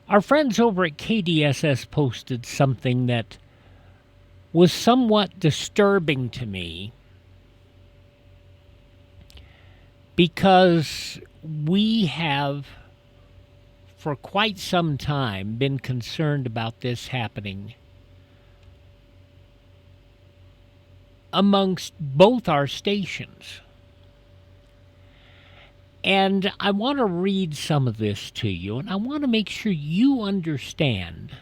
Our friends over at KDSS posted something that was somewhat disturbing to me because we have, for quite some time, been concerned about this happening amongst both our stations. And I want to read some of this to you, and I want to make sure you understand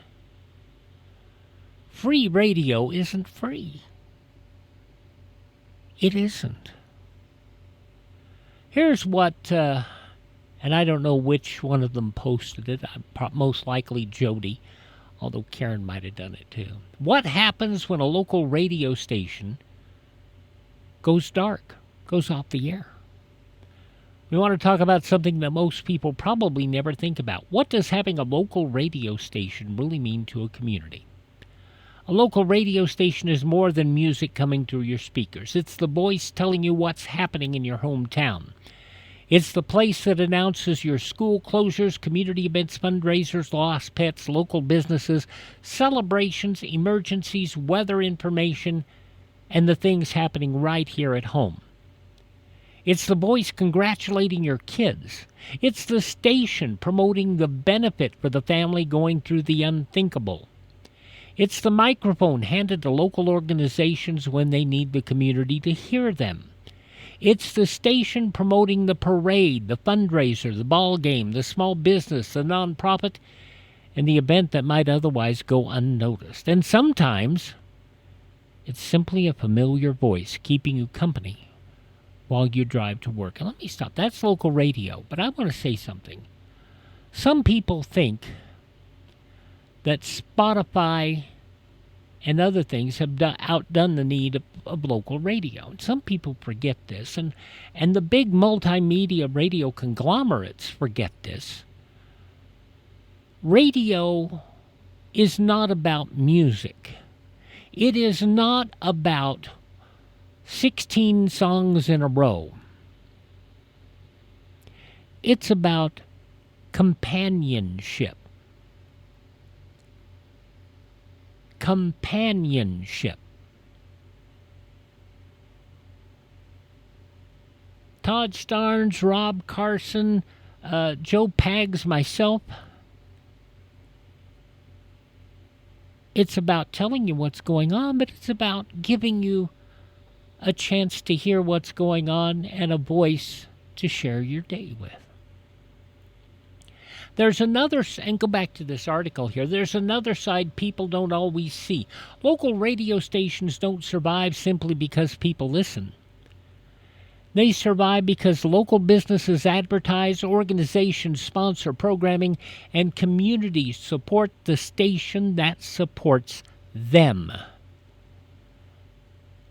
free radio isn't free. It isn't. Here's what, and I don't know which one of them posted it, most likely Jody, although Karen might have done it too. What happens when a local radio station goes dark, goes off the air? We want to talk about something that most people probably never think about. What does having a local radio station really mean to a community? A local radio station is more than music coming through your speakers. It's the voice telling you what's happening in your hometown. It's the place that announces your school closures, community events, fundraisers, lost pets, local businesses, celebrations, emergencies, weather information, and the things happening right here at home. It's the voice congratulating your kids. It's the station promoting the benefit for the family going through the unthinkable. It's the microphone handed to local organizations when they need the community to hear them. It's the station promoting the parade, the fundraiser, the ball game, the small business, the nonprofit, and the event that might otherwise go unnoticed. And sometimes it's simply a familiar voice keeping you company while you drive to work. And let me stop. That's local radio, but I want to say something. Some people think that Spotify and other things have outdone the need of local radio. And some people forget this, and the big multimedia radio conglomerates forget this. Radio is not about music. It is not about 16 songs in a row. It's about companionship. Companionship. Todd Starnes, Rob Carson, Joe Pags, myself. It's about telling you what's going on, but it's about giving you a chance to hear what's going on and a voice to share your day with. There's another, and go back to this article here, there's another side people don't always see. Local radio stations don't survive simply because people listen. They survive because local businesses advertise, organizations sponsor programming, and communities support the station that supports them.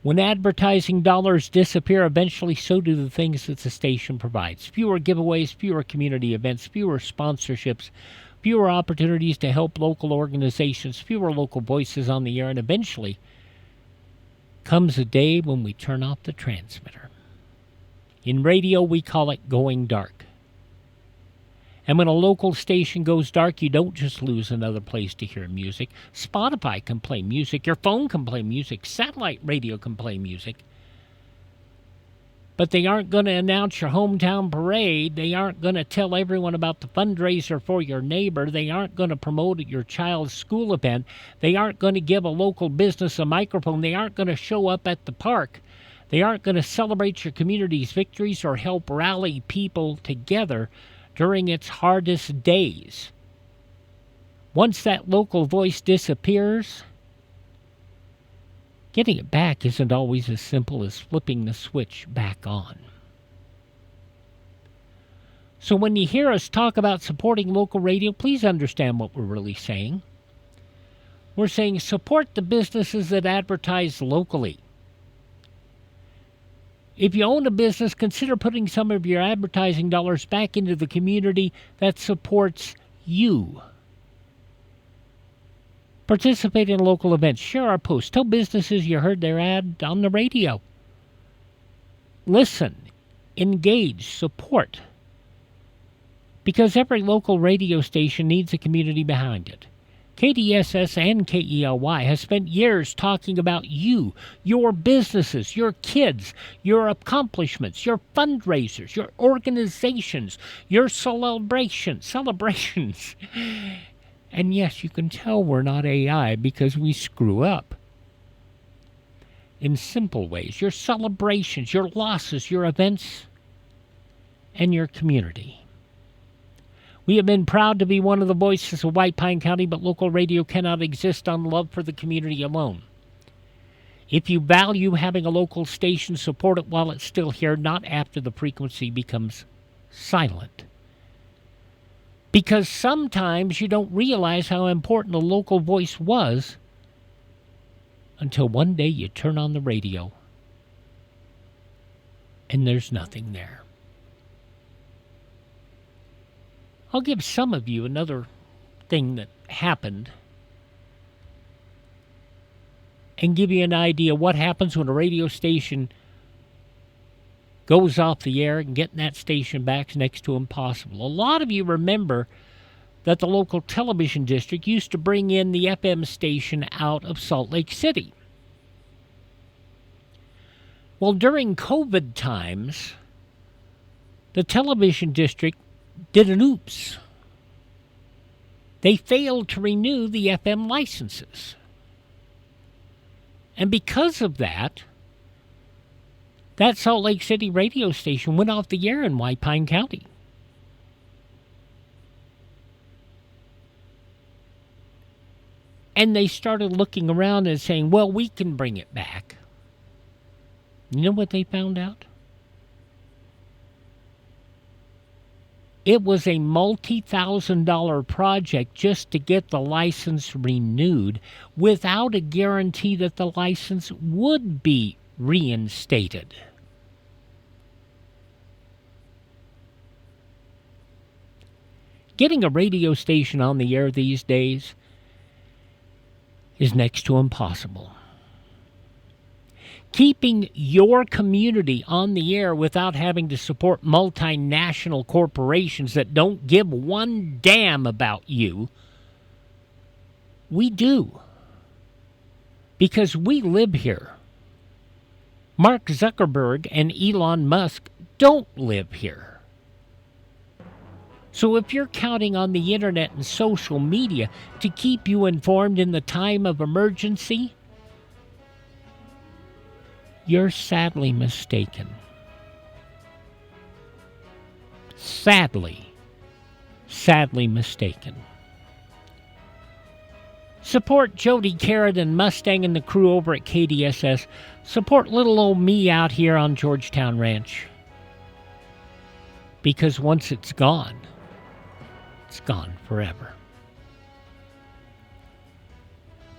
When advertising dollars disappear, eventually so do the things that the station provides. Fewer giveaways, fewer community events, fewer sponsorships, fewer opportunities to help local organizations, fewer local voices on the air, and eventually comes a day when we turn off the transmitter. In radio, we call it going dark. And when a local station goes dark, you don't just lose another place to hear music. Spotify can play music. Your phone can play music. Satellite radio can play music. But they aren't going to announce your hometown parade. They aren't going to tell everyone about the fundraiser for your neighbor. They aren't going to promote your child's school event. They aren't going to give a local business a microphone. They aren't going to show up at the park. They aren't going to celebrate your community's victories or help rally people together during its hardest days. Once that local voice disappears, getting it back isn't always as simple as flipping the switch back on. So when you hear us talk about supporting local radio, please understand what we're really saying. We're saying support the businesses that advertise locally. If you own a business, consider putting some of your advertising dollars back into the community that supports you. Participate in local events. Share our posts. Tell businesses you heard their ad on the radio. Listen. Engage. Support. Because every local radio station needs a community behind it. KDSS and KELY has spent years talking about you, your businesses, your kids, your accomplishments, your fundraisers, your organizations, your celebrations. And yes, you can tell we're not AI because we screw up. In simple ways, your celebrations, your losses, your events, and your community. We have been proud to be one of the voices of White Pine County, but local radio cannot exist on love for the community alone. If you value having a local station, support it while it's still here, not after the frequency becomes silent. Because sometimes you don't realize how important a local voice was until one day you turn on the radio and there's nothing there. I'll give some of you another thing that happened and give you an idea what happens when a radio station goes off the air, and getting that station back is next to impossible. A lot of you remember that the local television district used to bring in the FM station out of Salt Lake City. Well, during COVID times, the television district did an oops. They failed to renew the FM licenses. And because of that, that Salt Lake City radio station went off the air in White Pine County. And they started looking around and saying, well, we can bring it back. You know what they found out? It was a multi-$1,000 project just to get the license renewed without a guarantee that the license would be reinstated. Getting a radio station on the air these days is next to impossible. Keeping your community on the air without having to support multinational corporations that don't give one damn about you, we do. Because we live here. Mark Zuckerberg and Elon Musk don't live here. So if you're counting on the internet and social media to keep you informed in the time of emergency, you're sadly mistaken. Sadly mistaken. Support Jody Carrot and Mustang and the crew over at KDSS. Support little old me out here on Georgetown Ranch. Because once it's gone forever.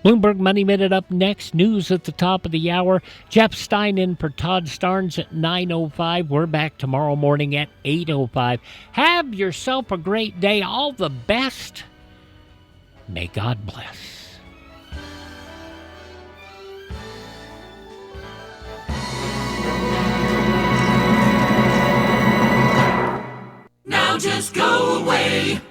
Bloomberg Money Minute up next. News at the top of the hour. Jeff Stein in for Todd Starnes at 9:05. We're back tomorrow morning at 8:05. Have yourself a great day. All the best. May God bless. Now just go away.